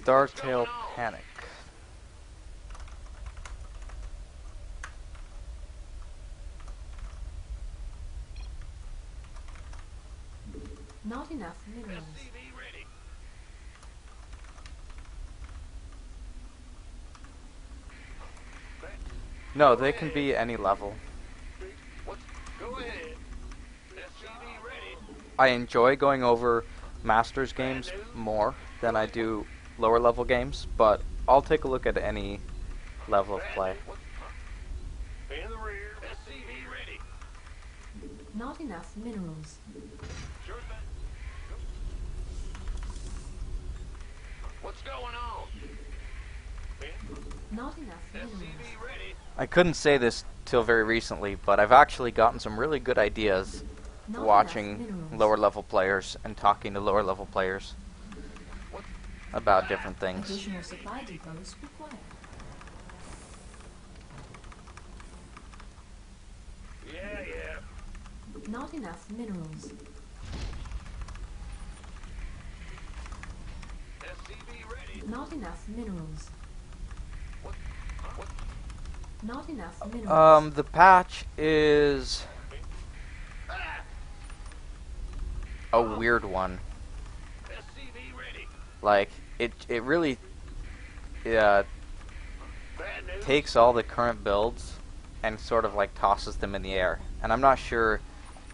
StarCraft. Not enough minerals. No, they can be any level. Go ahead. SCV ready. I enjoy going over Masters games more than I do lower level games, but I'll take a look at any level of play. In the rear. SCV ready. Not enough minerals. Sure thing. What's going on? Not enough minerals. SCV ready. I couldn't say this till very recently, but I've actually gotten some really good ideas Not watching enough minerals. lower level players and talking to lower level players about different things. Additional supply depots required. Yeah. Not enough minerals. SCV ready. Not enough minerals. What? Not enough minerals. The patch is a weird one. SCV ready. Like, it really Bad news. takes all the current builds and sort of like tosses them in the air. And I'm not sure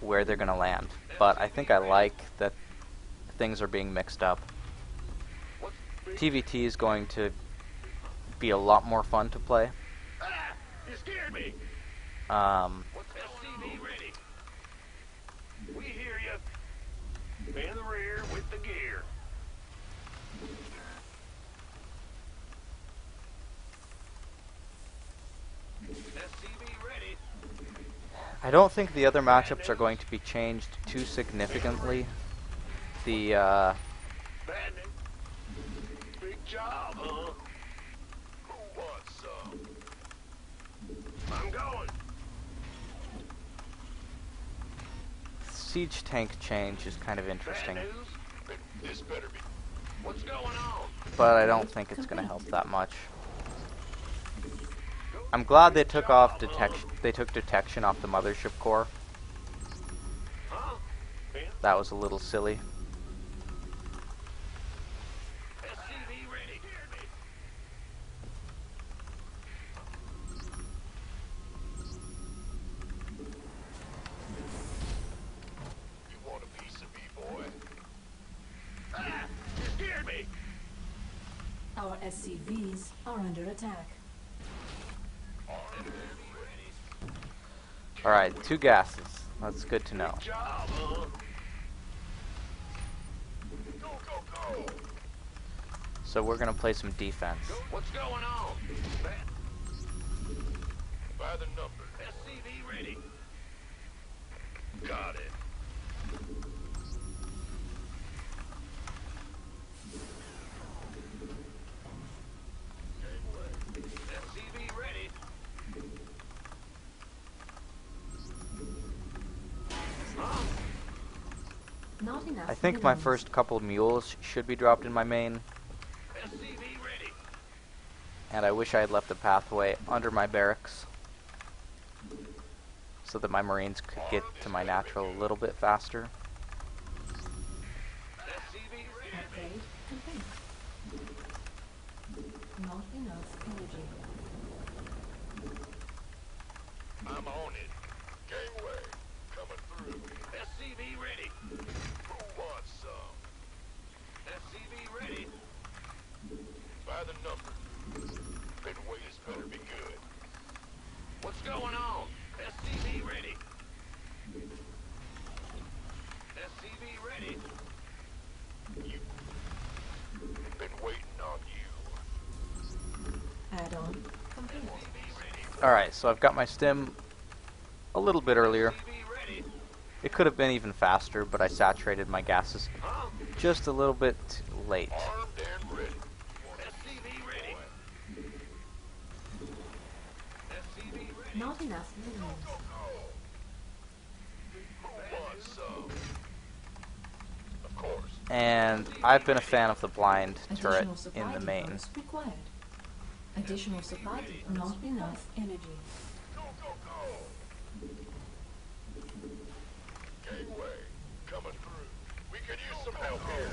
where they're gonna land, but I think I like that things are being mixed up. TvT is going to be a lot more fun to play. You scared me. What's SCV ready? We hear you. In the rear with the gear. SCV ready. I don't think the other matchups are going to be changed too significantly. The Bad news. Big job, huh? Who wants some? I'm going. siege tank change is kind of interesting, Bad news. This better be. What's going on? but I don't think it's going to help that much. I'm glad they took off detection. They took detection off the mothership core. Huh? That was a little silly. SCV ready. You want a piece of me, boy? You scared me. Our SCVs are under attack. Alright, 2 gases. That's good to know. Good job, huh? Go, go, go. So we're going to play some defense. What's going on? By the number. SCV ready. Got it. SCV ready. Not enough I think my minerals. first couple mules should be dropped in my main, SCV ready. and I wish I had left the pathway under my barracks so that my marines could get to my natural a little bit faster. SCV ready. Upgrade complete. Not enough energy. I'm on it. Gangway. Coming through. SCV ready. Who wants some? SCV ready. By the number. Midway is better be good. What's going on? SCV ready. SCV ready. You been waiting on you. Add-on complete. Alright, so I've got my stim a little bit earlier. SCV ready. It could have been even faster, but I saturated my gases Huh? just a little bit late. Armed and ready. SCV ready. SCV ready. Not enough minerals. Who wants some? Of course. And I've been a fan of the blind turret Additional supply in the main. depots required. Additional supply depot not enough energy. Go, go, go! Gateway, coming through. We could use some help here.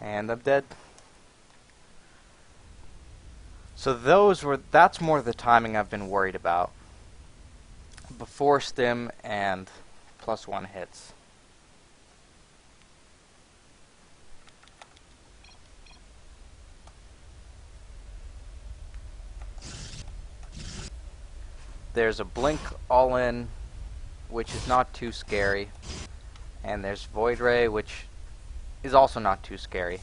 And I'm dead. So that's more the timing I've been worried about. Before stim and +1 hits. There's a blink all in, which is not too scary. And there's Void Ray, which is also not too scary.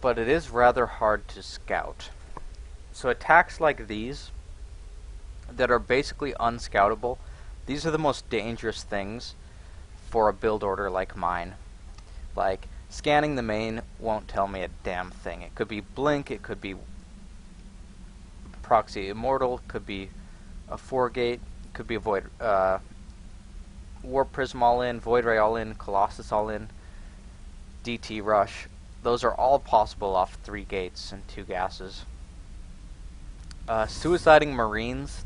But it is rather hard to scout. So attacks like these, that are basically unscoutable, these are the most dangerous things for a build order like mine. Like, scanning the main won't tell me a damn thing. It could be Blink, it could be Proxy Immortal, it could be a 4-gate, it could be a Void, Warp Prism all in, Void Ray all in, Colossus all in, DT Rush. Those are all possible off 3 gates and 2 gases. Suiciding Marines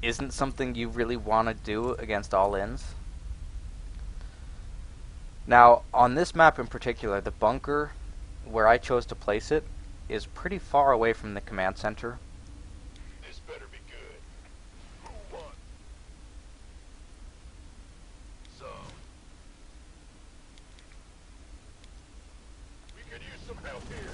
isn't something you really want to do against all-ins. Now, on this map in particular, the bunker where I chose to place it is pretty far away from the command center. This better be good. Who won? So. We could use some help here.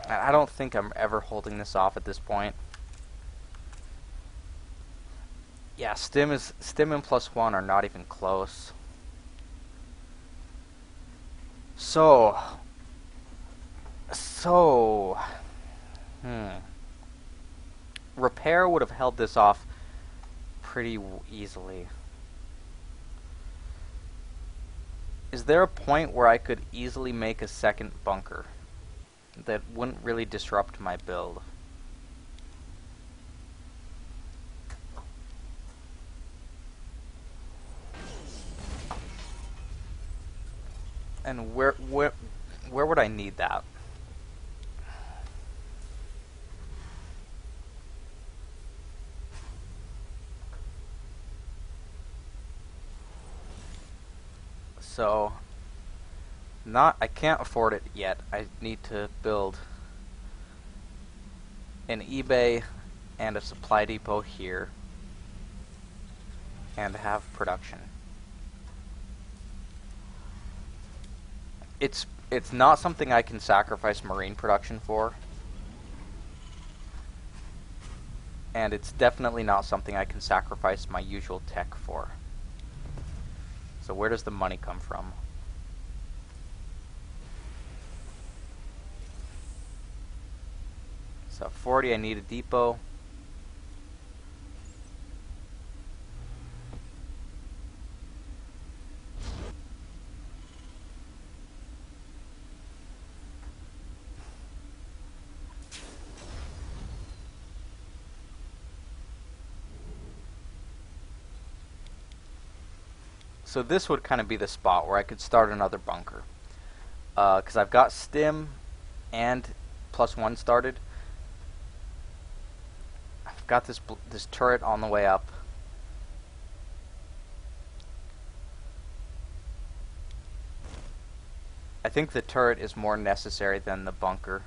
I don't think I'm ever holding this off at this point. Yeah, Stim and +1 are not even close. So, Repair would have held this off pretty easily. Is there a point where I could easily make a second bunker that wouldn't really disrupt my build? And where would I need that? So, I can't afford it yet. I need to build an eBay and a supply depot here and have production. It's not something I can sacrifice marine production for, and it's definitely not something I can sacrifice my usual tech for. So where does the money come from? So 40, I need a depot. So this would kind of be the spot where I could start another bunker. Because I've got stim and +1 started. I've got this turret on the way up. I think the turret is more necessary than the bunker.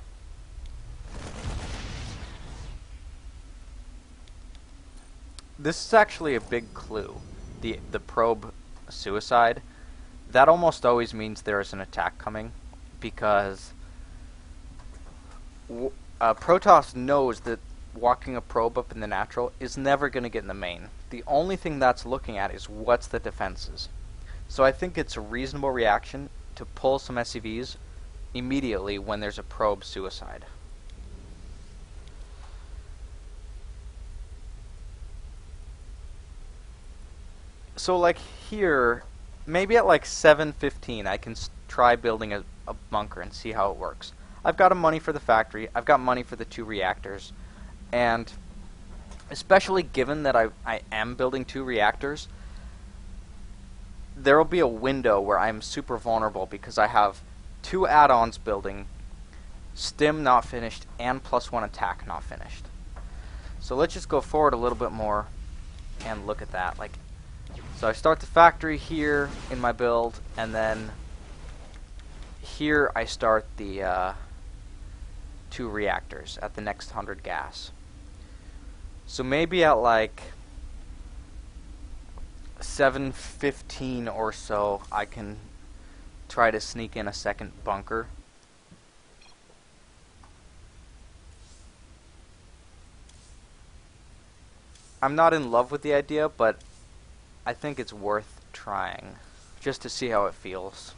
This is actually a big clue. The probe suicide. That almost always means there is an attack coming, because Protoss knows that walking a probe up in the natural is never going to get in the main. The only thing that's looking at is what's the defenses. So I think it's a reasonable reaction to pull some SCVs immediately when there's a probe suicide. So like here, maybe at like 7:15 I can try building a bunker and see how it works. I've got money for the factory, I've got money for the 2 reactors, and especially given that I am building 2 reactors, there will be a window where I'm super vulnerable because I have 2 add-ons building, stim not finished, and +1 attack not finished. So let's just go forward a little bit more and look at that. So I start the factory here in my build, and then here I start the 2 reactors at the next 100 gas. So maybe at like 7:15 or so I can try to sneak in a second bunker. I'm not in love with the idea, but I think it's worth trying just to see how it feels.